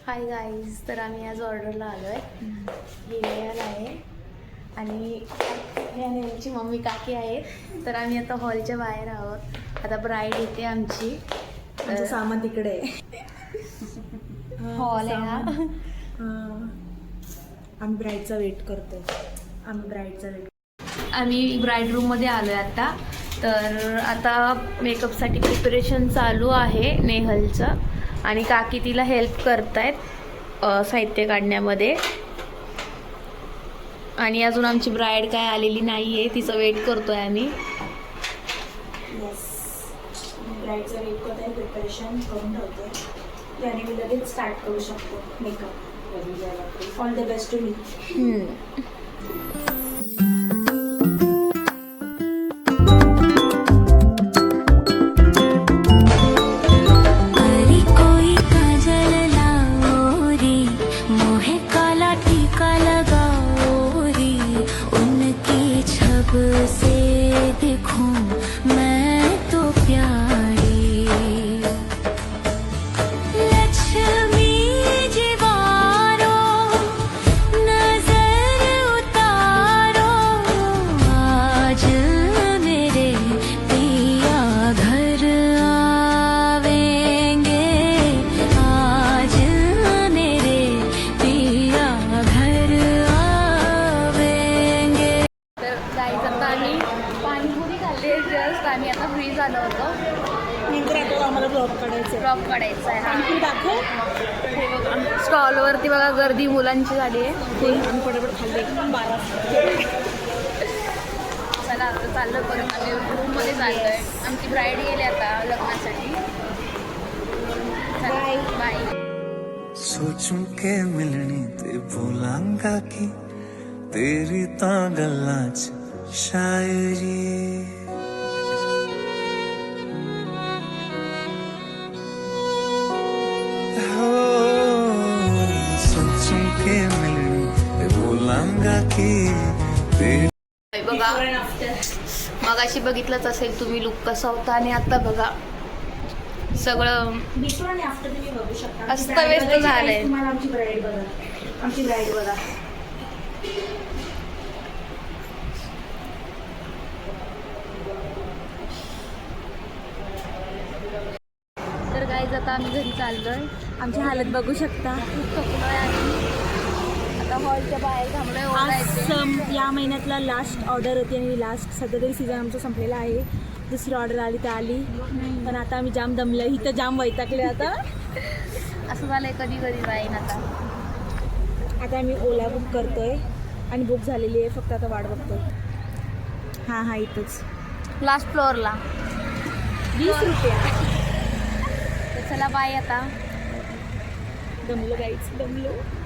Hi guys, तर आम्ही आज ऑर्डरला आलो आहे. ही नेहल आहे आणि ह्या नेहलची मम्मी काकी आहे. तर आम्ही आता हॉलच्या बाहेर आहोत. आता ब्राईड येते आमची. आमचं सामान तिकडे हॉल आहे हा. आम्ही ब्राईडचा वेट करतो. आम्ही ब्राईड रूममध्ये आलो आहे आता. तर आता मेकअपसाठी प्रिपरेशन चालू आहे नेहलचं आणि काकी तिला हेल्प करतायत साहित्य काढण्यामध्ये. आणि अजून आमची ब्राईड काय आलेली नाही आहे, तिचं वेट करतोय आम्ही. येस, ब्राईडचा वेट करतोय, प्रिपरेशन करून ठेवतोय. त्याने मी लगेच स्टार्ट करू शकतो makeup. All the best to me. आम्ही आता फ्री झालो होतो. नंतर आता आम्हाला ब्लॉग काढायचा आहे. आणखी दाखव. हे बघा, स्टॉलवरती बघा गर्दी मुलांची झाली आहे. आम्ही पटापट खाल्ले 12. चला आता चाललं परत आम्ही रूममध्ये चाललोय. आमची ब्राईड गेली आता लग्नासाठी. Bye bye. सोचूं के मिलनी ते भूलांगा कि तेरी तां गल्लां च शायरी. बघा, मगाशी बघितलंच असेल तुम्ही लुक कसा होता आणि आता बघा सगळं बिफोर आणि आफ्टर तुम्ही बघू शकता. अस्तव्यस्त झालंय. तुम्हाला आमची ब्राईड बघा. तर गाईज आता आम्ही घरी चाललोय. आमची हालत बघू शकता. खूप थकलोय आणि आता हॉलच्या बाहेर थांबलोय. आज या महिन्यातला लास्ट ऑर्डर होती आणि लास्ट सध्या तरी सीझन आमचा संपलेला आहे. दुसरी ऑर्डर आली तर आली, पण आता आम्ही जाम दमलं. इथं जाम वैतागले. आता असं झालंय, कधी कधी जाईन. आता आम्ही ओला बुक करतोय आणि बुक झालेली आहे. फक्त आता वाट बघतोय. हां इथंच लास्ट फ्लोअरला 20 रुपये. तर चला बाय. आता दमलो गाईच, दमलो.